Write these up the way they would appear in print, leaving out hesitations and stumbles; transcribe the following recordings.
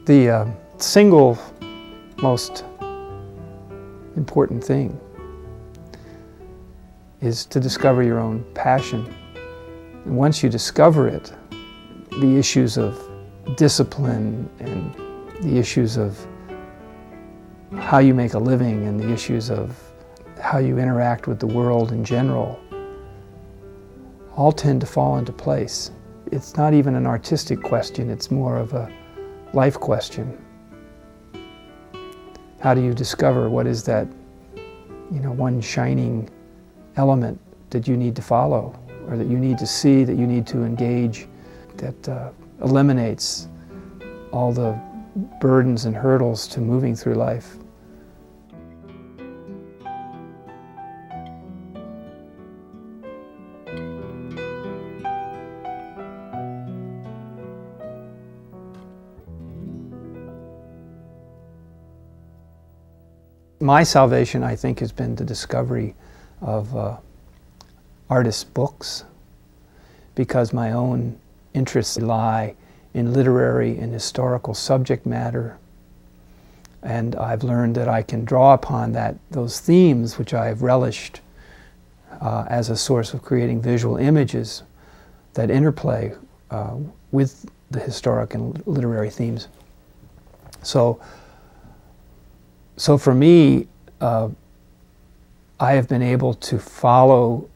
The single most important thing is to discover your own passion. And once you discover it, the issues of discipline and the issues of how you make a living and the issues of how you interact with the world in general all tend to fall into place. It's not even an artistic question, it's more of a life question. How do you discover what is that, one shining element that you need to follow, or that you need to see, that you need to engage, that eliminates all the burdens and hurdles to moving through life? My salvation, I think, has been the discovery of artists' books, because my own interests lie in literary and historical subject matter, and I've learned that I can draw upon those themes which I have relished as a source of creating visual images that interplay with the historic and literary themes. So for me, I have been able to follow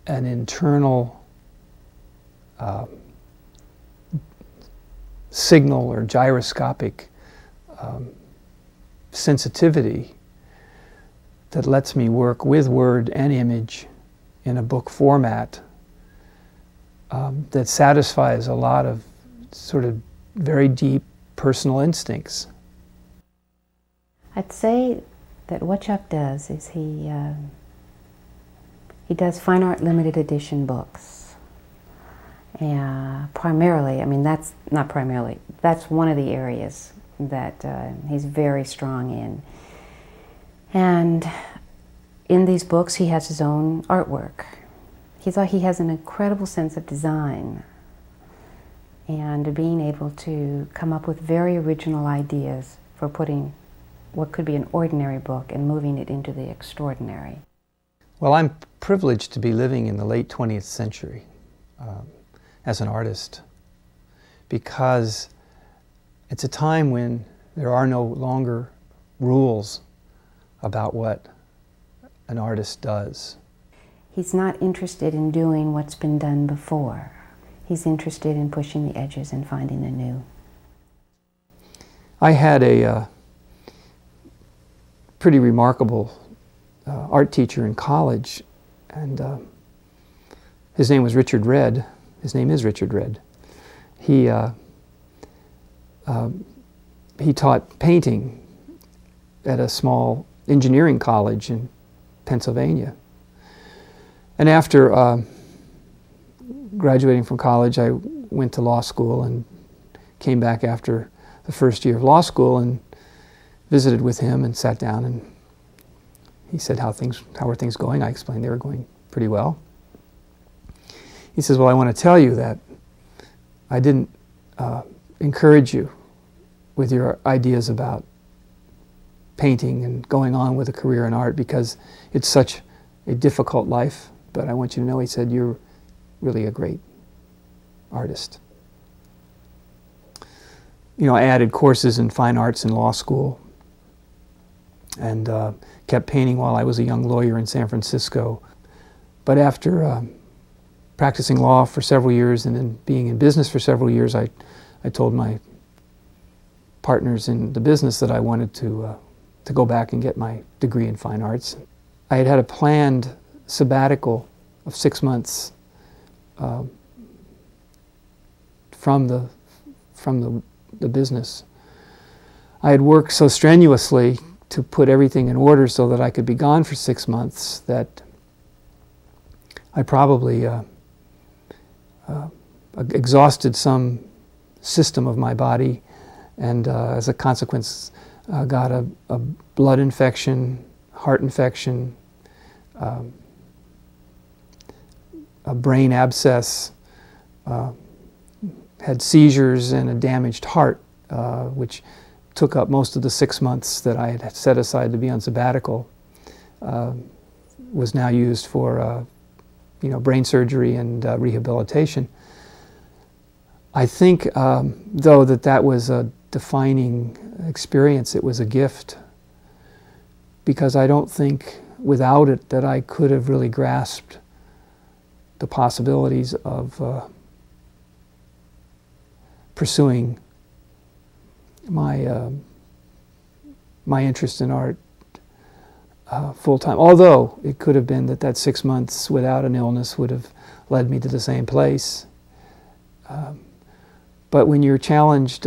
an internal signal or gyroscopic sensitivity that lets me work with word and image in a book format that satisfies a lot of sort of very deep personal instincts. I'd say that what Chuck does is he does fine art limited edition books. And primarily, that's not primarily, that's one of the areas that he's very strong in. And in these books, he has his own artwork. He has an incredible sense of design and being able to come up with very original ideas for putting what could be an ordinary book and moving it into the extraordinary. Well, I'm privileged to be living in the late 20th century as an artist, because it's a time when there are no longer rules about what an artist does. He's not interested in doing what's been done before. He's interested in pushing the edges and finding the new. I had a pretty remarkable art teacher in college, and his name was Richard Redd. His name is Richard Redd. He taught painting at a small engineering college in Pennsylvania. And after graduating from college, I went to law school and came back after the first year of law school and visited with him and sat down, and he said, how are things going? I explained they were going pretty well. He says, well, I want to tell you that I didn't encourage you with your ideas about painting and going on with a career in art because it's such a difficult life, but I want you to know, he said, you're really a great artist. I added courses in fine arts in law school, and kept painting while I was a young lawyer in San Francisco. But after practicing law for several years and then being in business for several years, I told my partners in the business that I wanted to go back and get my degree in fine arts. I had a planned sabbatical of 6 months from the business. I had worked so strenuously to put everything in order so that I could be gone for 6 months that I probably exhausted some system of my body, and as a consequence got a blood infection, heart infection, a brain abscess, had seizures and a damaged heart which took up most of the 6 months that I had set aside to be on sabbatical, was now used for brain surgery and rehabilitation. I think, though, that was a defining experience. It was a gift, because I don't think without it that I could have really grasped the possibilities of pursuing my interest in art full time. Although it could have been that 6 months without an illness would have led me to the same place. But when you're challenged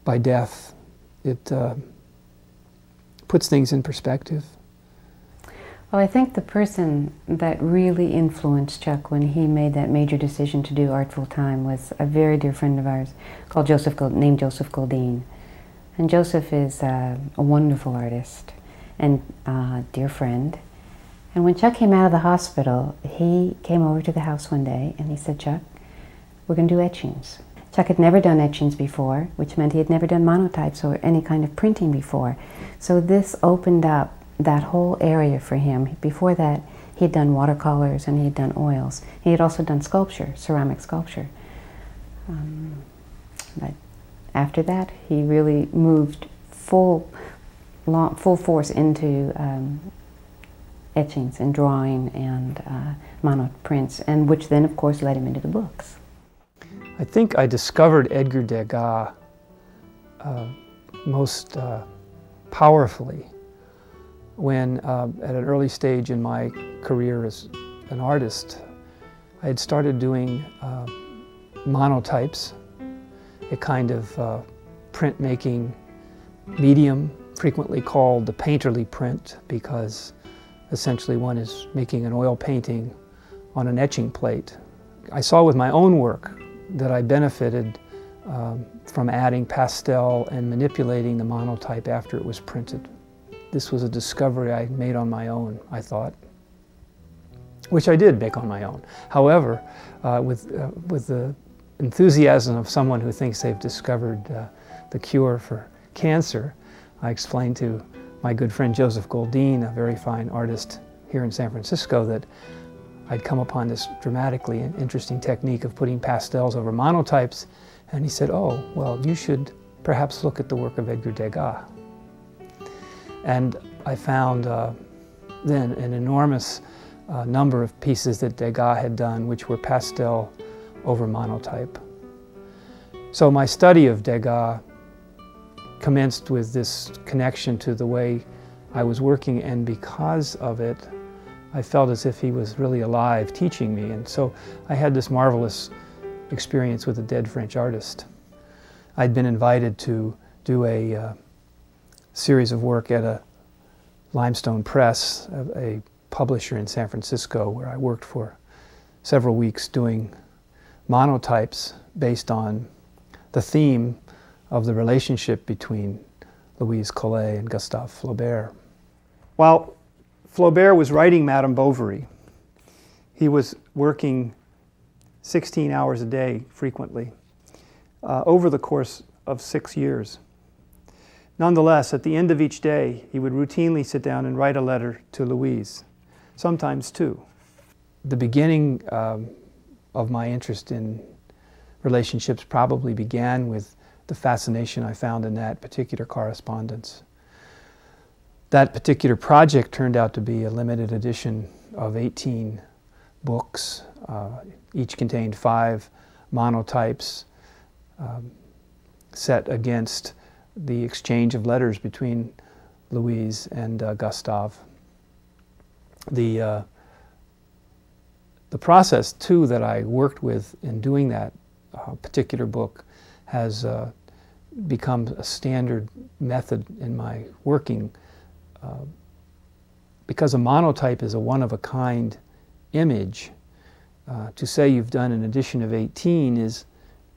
by death, it puts things in perspective. Well, I think the person that really influenced Chuck when he made that major decision to do art full time was a very dear friend of ours named Joseph Goldine. And Joseph is a wonderful artist and a dear friend. And when Chuck came out of the hospital, he came over to the house one day and he said, "Chuck, we're going to do etchings." Chuck had never done etchings before, which meant he had never done monotypes or any kind of printing before. So this opened up that whole area for him. Before that, he had done watercolors and he had done oils. He had also done sculpture, ceramic sculpture. But after that, he really moved full force into etchings and drawing and monoprints, and which then, of course, led him into the books. I think I discovered Edgar Degas most powerfully when, at an early stage in my career as an artist, I had started doing monotypes, a kind of printmaking medium, frequently called the painterly print, because essentially one is making an oil painting on an etching plate. I saw with my own work that I benefited from adding pastel and manipulating the monotype after it was printed. This was a discovery I made on my own, I thought, which I did make on my own. However, with the enthusiasm of someone who thinks they've discovered the cure for cancer, I explained to my good friend Joseph Goldine, a very fine artist here in San Francisco, that I'd come upon this dramatically interesting technique of putting pastels over monotypes, and he said, "Oh, well, you should perhaps look at the work of Edgar Degas." And I found then an enormous number of pieces that Degas had done which were pastel over monotype. So my study of Degas commenced with this connection to the way I was working, and because of it, I felt as if he was really alive teaching me. And so I had this marvelous experience with a dead French artist. I'd been invited to do a series of work at a Limestone Press, a publisher in San Francisco, where I worked for several weeks doing monotypes based on the theme of the relationship between Louise Collet and Gustave Flaubert. While Flaubert was writing Madame Bovary, he was working 16 hours a day frequently over the course of 6 years. Nonetheless, at the end of each day, he would routinely sit down and write a letter to Louise, sometimes two. The beginning of my interest in relationships probably began with the fascination I found in that particular correspondence. That particular project turned out to be a limited edition of 18 books. Each contained 5 monotypes set against the exchange of letters between Louise and Gustave. The process, too, that I worked with in doing that particular book has become a standard method in my working, because a monotype is a one-of-a-kind image. To say you've done an edition of 18 is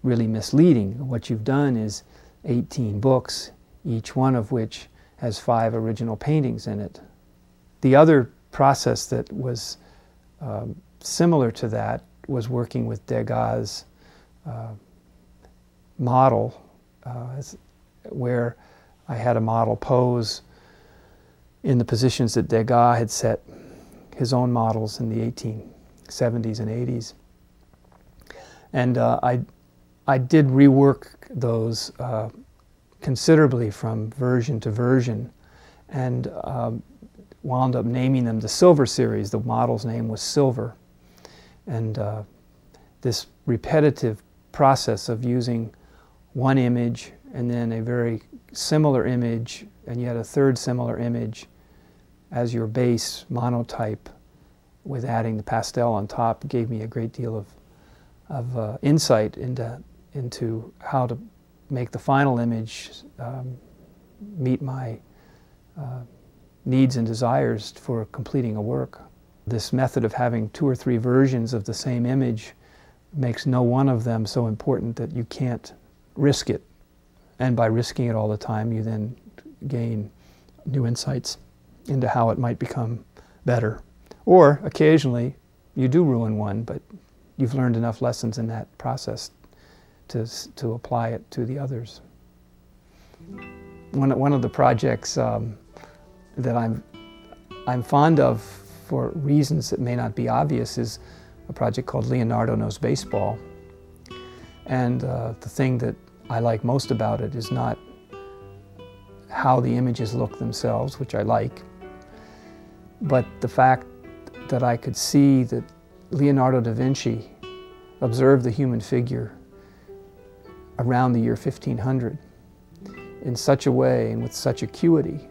really misleading. What you've done is 18 books, each one of which has 5 original paintings in it. The other process that was similar to that was working with Degas' model where I had a model pose in the positions that Degas had set his own models in the 1870s and 80s. And I did rework those considerably from version to version, and wound up naming them the Silver series. The model's name was Silver. And this repetitive process of using one image and then a very similar image and yet a third similar image as your base monotype with adding the pastel on top gave me a great deal of insight into how to make the final image meet my needs and desires for completing a work. This method of having 2 or 3 versions of the same image makes no one of them so important that you can't risk it. And by risking it all the time, you then gain new insights into how it might become better. Or occasionally, you do ruin one, but you've learned enough lessons in that process to apply it to the others. One of the projects that I'm fond of for reasons that may not be obvious is a project called Leonardo Knows Baseball. And the thing that I like most about it is not how the images look themselves, which I like, but the fact that I could see that Leonardo da Vinci observed the human figure around the year 1500 in such a way and with such acuity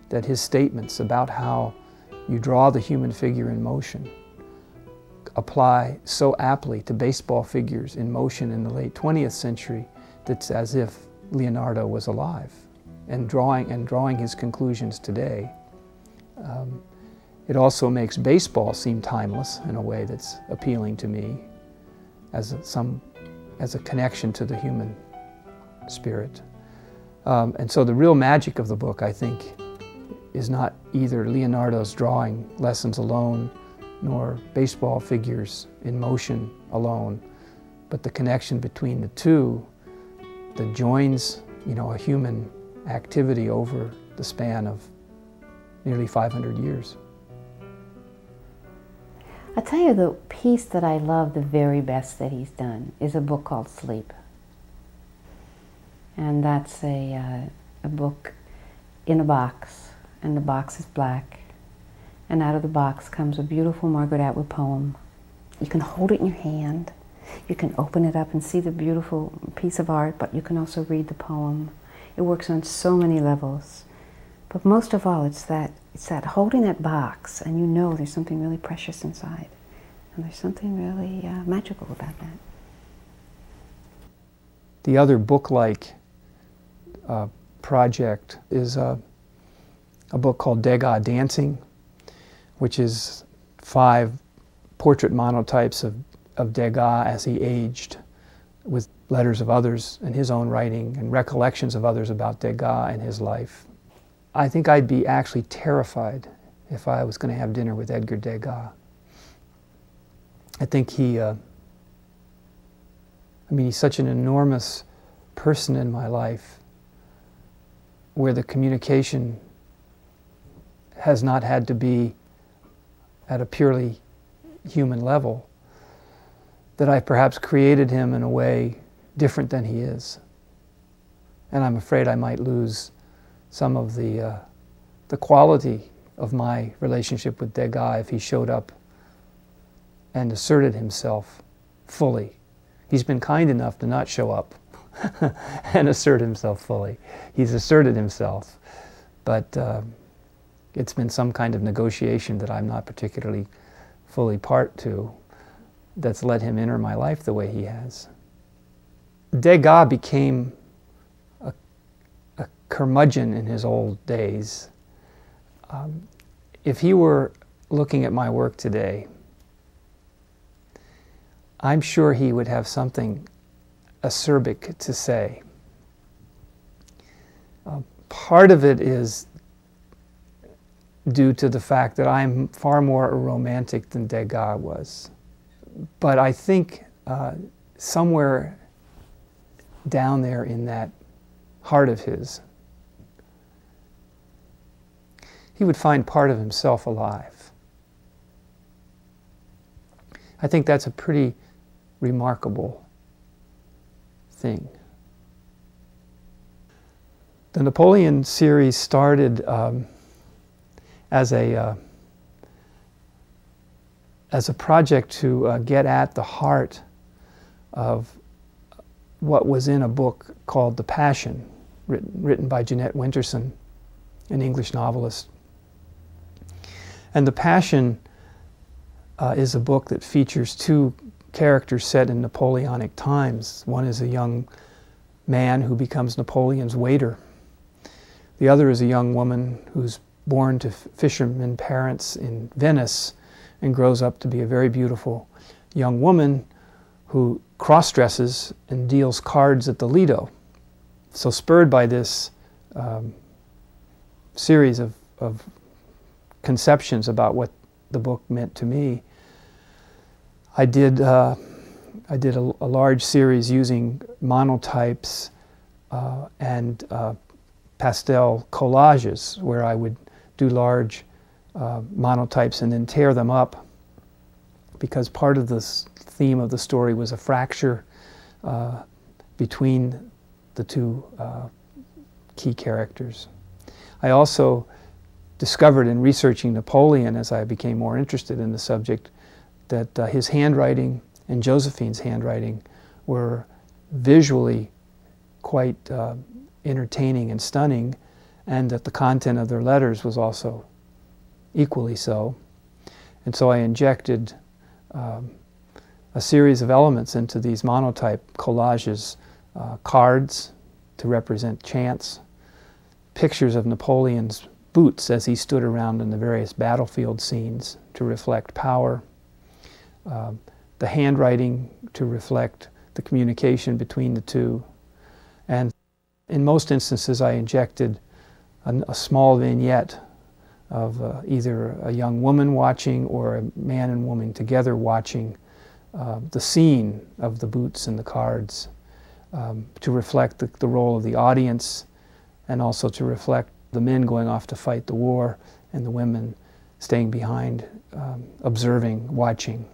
that his statements about how you draw the human figure in motion apply so aptly to baseball figures in motion in the late 20th century that's as if Leonardo was alive and drawing his conclusions today. It also makes baseball seem timeless in a way that's appealing to me as a connection to the human spirit. And so the real magic of the book, I think, is not either Leonardo's drawing lessons alone, nor baseball figures in motion alone, but the connection between the two that joins, a human activity over the span of nearly 500 years. I'll tell you the piece that I love the very best that he's done is a book called Sleep. And that's a book in a box, and the box is black. And out of the box comes a beautiful Margaret Atwood poem. You can hold it in your hand. You can open it up and see the beautiful piece of art, but you can also read the poem. It works on so many levels. But most of all, it's that holding that box, and you know there's something really precious inside. And there's something really magical about that. The other book-like project is a book called Degas Dancing, which is 5 portrait monotypes of Degas as he aged, with letters of others and his own writing and recollections of others about Degas and his life. I think I'd be actually terrified if I was going to have dinner with Edgar Degas. I think he's such an enormous person in my life where the communication has not had to be at a purely human level, that I perhaps created him in a way different than he is. And I'm afraid I might lose some of the quality of my relationship with Degas if he showed up and asserted himself fully. He's been kind enough to not show up and assert himself fully. He's asserted himself, but it's been some kind of negotiation that I'm not particularly fully part to that's let him enter my life the way he has. Degas became a curmudgeon in his old days. If he were looking at my work today, I'm sure he would have something acerbic to say. Part of it is due to the fact that I'm far more a romantic than Degas was. But I think somewhere down there in that heart of his, he would find part of himself alive. I think that's a pretty remarkable thing. The Napoleon series started as a project to get at the heart of what was in a book called The Passion, written by Jeanette Winterson, an English novelist. And The Passion is a book that features two characters set in Napoleonic times. One is a young man who becomes Napoleon's waiter. The other is a young woman who's born to fishermen parents in Venice and grows up to be a very beautiful young woman who cross-dresses and deals cards at the Lido. So spurred by this series of conceptions about what the book meant to me, I did a large series using monotypes and pastel collages, where I would do large monotypes and then tear them up, because part of the theme of the story was a fracture between the two key characters. I also discovered in researching Napoleon, as I became more interested in the subject, that his handwriting and Josephine's handwriting were visually quite entertaining and stunning, and that the content of their letters was also equally so. And so I injected a series of elements into these monotype collages, cards to represent chance, pictures of Napoleon's boots as he stood around in the various battlefield scenes to reflect power, the handwriting to reflect the communication between the two, and in most instances I injected a small vignette of either a young woman watching or a man and woman together watching the scene of the boots and the cards, to reflect the role of the audience, and also to reflect the men going off to fight the war and the women staying behind, observing, watching,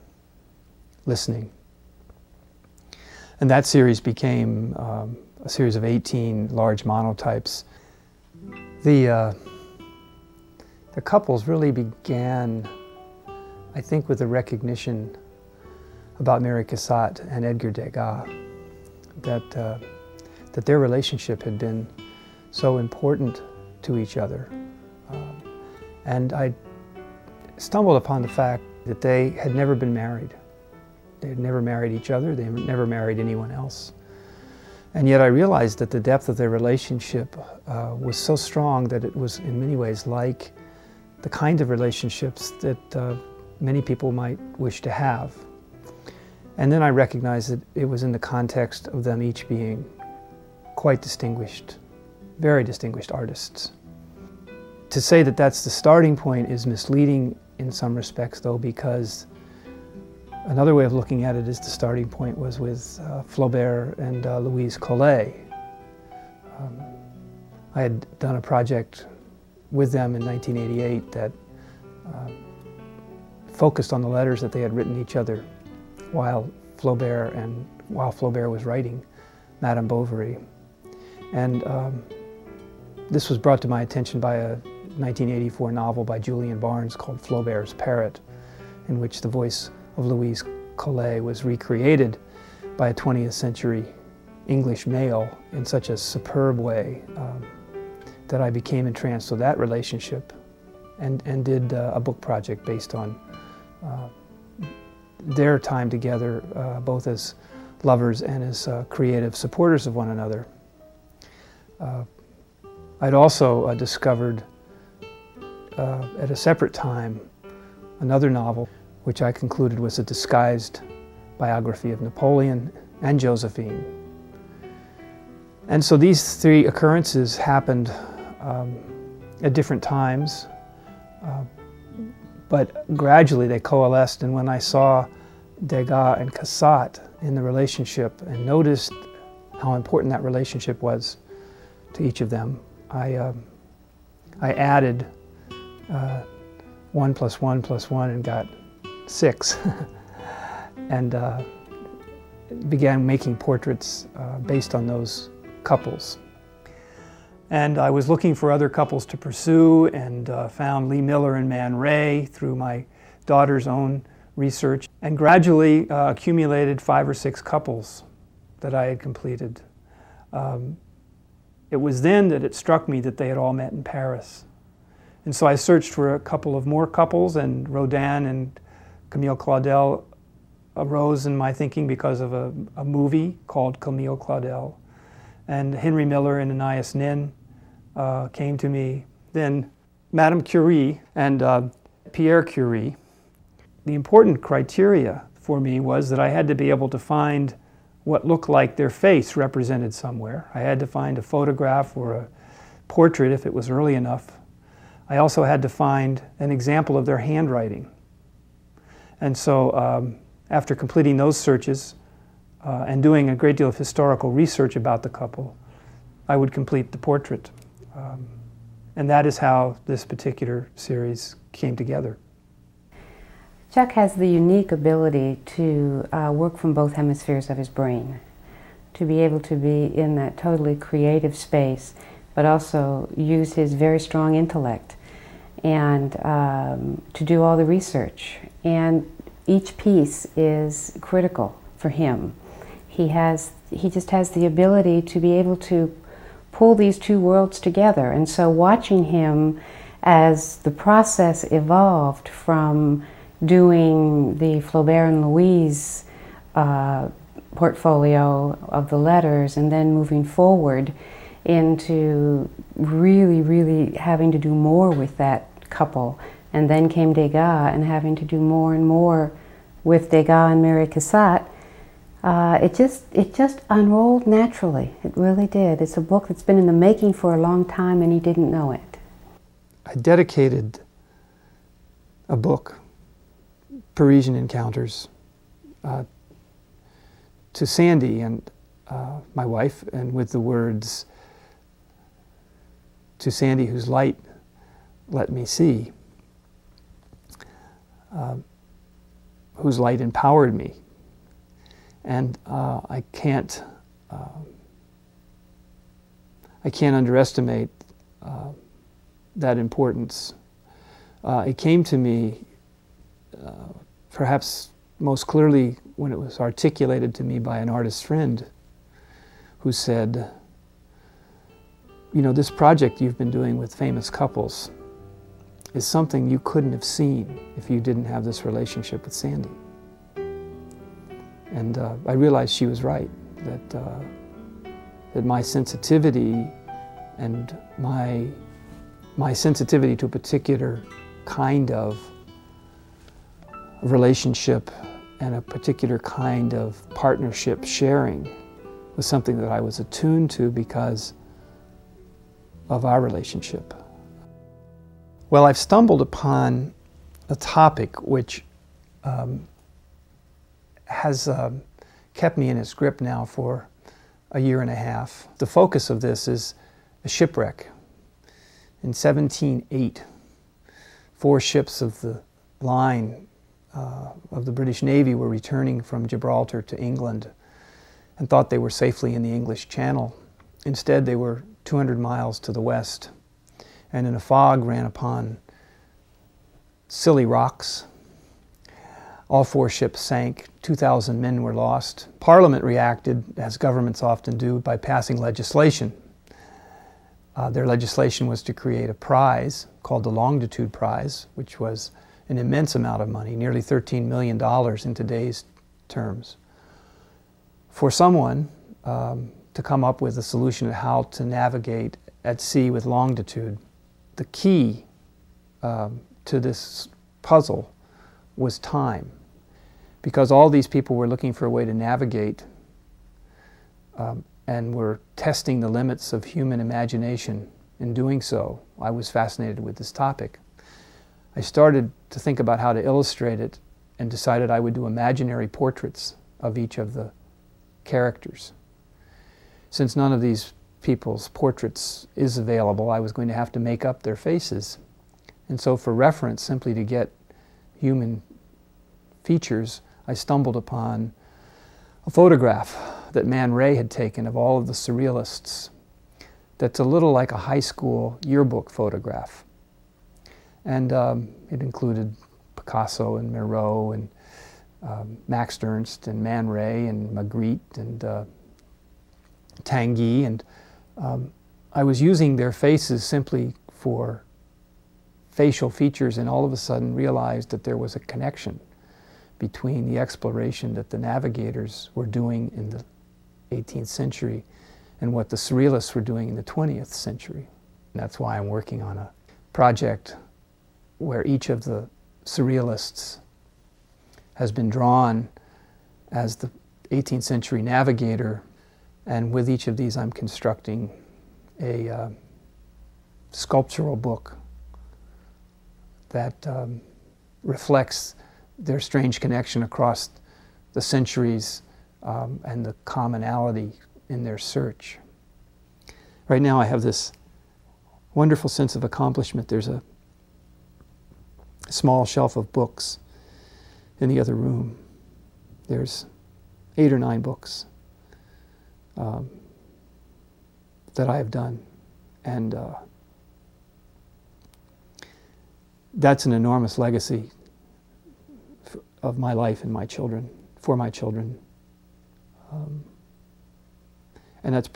listening. And that series became a series of 18 large monotypes. The couples really began, I think, with the recognition about Mary Cassatt and Edgar Degas, that their relationship had been so important to each other. And I stumbled upon the fact that they had never been married. They had never married each other, they had never married anyone else. And yet I realized that the depth of their relationship was so strong that it was in many ways like the kind of relationships that many people might wish to have. And then I recognized that it was in the context of them each being quite distinguished, very distinguished artists. To say that that's the starting point is misleading in some respects, though, because another way of looking at it is the starting point was with Flaubert and Louise Collet. I had done a project with them in 1988 that focused on the letters that they had written each other while Flaubert was writing Madame Bovary. And this was brought to my attention by a 1984 novel by Julian Barnes called Flaubert's Parrot, in which the voice of Louise Collet was recreated by a 20th century English male in such a superb way that I became entranced with that relationship and did a book project based on their time together, both as lovers and as creative supporters of one another. I'd also discovered at a separate time another novel which I concluded was a disguised biography of Napoleon and Josephine. And so these three occurrences happened at different times, but gradually they coalesced, and when I saw Degas and Cassatt in the relationship and noticed how important that relationship was to each of them. I added 1 + 1 + 1 and got 6, and began making portraits based on those couples. And I was looking for other couples to pursue, and found Lee Miller and Man Ray through my daughter's own research, and gradually accumulated 5 or 6 couples that I had completed. It was then that it struck me that they had all met in Paris. And so I searched for a couple of more couples, and Rodin and Camille Claudel arose in my thinking because of a movie called Camille Claudel. And Henry Miller and Anais Nin came to me. Then Madame Curie and Pierre Curie. The important criteria for me was that I had to be able to find what looked like their face represented somewhere. I had to find a photograph or a portrait if it was early enough. I also had to find an example of their handwriting. And so after completing those searches and doing a great deal of historical research about the couple, I would complete the portrait. And that is how this particular series came together. Chuck has the unique ability to work from both hemispheres of his brain, to be able to be in that totally creative space, but also use his very strong intellect and to do all the research. And each piece is critical for him. He just has the ability to be able to pull these two worlds together. And so watching him as the process evolved from doing the Flaubert and Louise portfolio of the letters, and then moving forward into really having to do more with that couple, and then came Degas and having to do more and more with Degas and Mary Cassatt, it just unrolled naturally. It really did. It's a book that's been in the making for a long time, and he didn't know it. I dedicated a book, Parisian Encounters, to Sandy and my wife, and with the words, "To Sandy whose light let me see, whose light empowered me." And I can't underestimate that importance. It came to me perhaps most clearly when it was articulated to me by an artist friend who said, "You know, this project you've been doing with famous couples is something you couldn't have seen if you didn't have this relationship with Sandy." And I realized she was right, that my sensitivity and my sensitivity to a particular kind of relationship and a particular kind of partnership sharing was something that I was attuned to because of our relationship. Well, I've stumbled upon a topic which has kept me in its grip now for a year and a half. The focus of this is a shipwreck. In 1708, 4 ships of the line of the British Navy were returning from Gibraltar to England and thought they were safely in the English Channel. Instead, they were 200 miles to the west, and in a fog ran upon Scilly rocks. All 4 ships sank, 2,000 men were lost. Parliament reacted, as governments often do, by passing legislation. Their legislation was to create a prize called the Longitude Prize, which was an immense amount of money, nearly $13 million in today's terms, for someone to come up with a solution of how to navigate at sea with longitude. The key to this puzzle was time, because all these people were looking for a way to navigate and were testing the limits of human imagination. In doing so, I was fascinated with this topic. I started to think about how to illustrate it and decided I would do imaginary portraits of each of the characters. Since none of these people's portraits is available, I was going to have to make up their faces. And so for reference, simply to get human features, I stumbled upon a photograph that Man Ray had taken of all of the surrealists that's a little like a high school yearbook photograph. And it included Picasso and Miro and Max Ernst and Man Ray and Magritte and Tanguy, and I was using their faces simply for facial features, and all of a sudden realized that there was a connection between the exploration that the navigators were doing in the 18th century and what the surrealists were doing in the 20th century. And that's why I'm working on a project where each of the surrealists has been drawn as the 18th century navigator, and with each of these I'm constructing a sculptural book that reflects their strange connection across the centuries and the commonality in their search. Right now I have this wonderful sense of accomplishment. There's a small shelf of books in the other room. There's 8 or 9 books that I have done, and that's an enormous legacy of my life and my children, for my children. And that's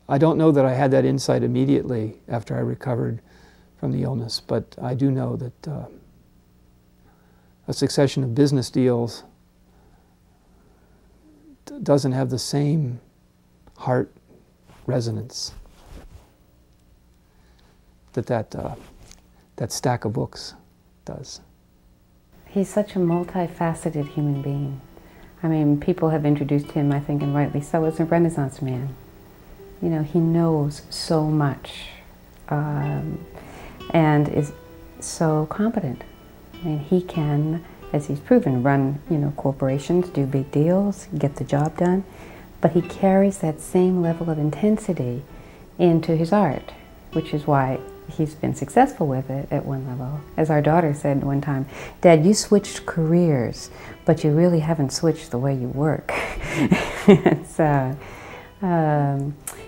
I don't know that I had that insight immediately after I recovered from the illness, but I do know that a succession of business deals doesn't have the same heart resonance that stack of books does. He's such a multifaceted human being. I mean, people have introduced him, I think, and rightly so, as a Renaissance man. You know, he knows so much and is so competent. I mean, he can, as he's proven, run, corporations, do big deals, get the job done, but he carries that same level of intensity into his art, which is why he's been successful with it at one level. As our daughter said one time, "Dad, you switched careers, but you really haven't switched the way you work." So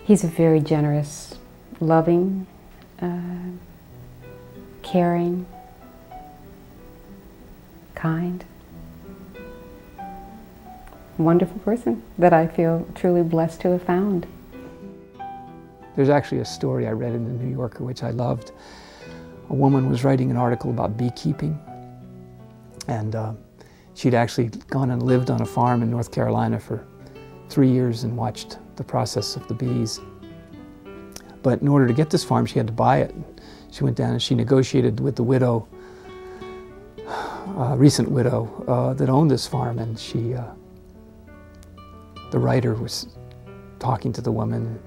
he's a very generous, loving, caring, kind, wonderful person that I feel truly blessed to have found. There's actually a story I read in the New Yorker which I loved. A woman was writing an article about beekeeping, and she'd actually gone and lived on a farm in North Carolina for 3 years and watched the process of the bees. But in order to get this farm, she had to buy it. She went down and she negotiated with the widow, recent widow, that owned this farm, and the writer was talking to the woman.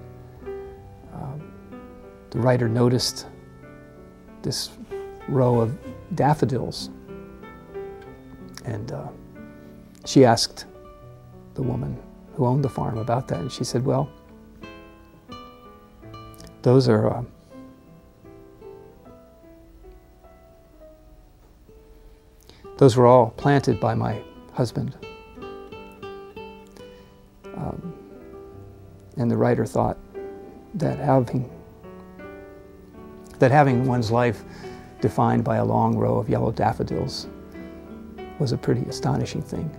The writer noticed this row of daffodils, and she asked the woman who owned the farm about that, and she said, "Well, those are those were all planted by my husband." And the writer thought that having one's life defined by a long row of yellow daffodils was a pretty astonishing thing.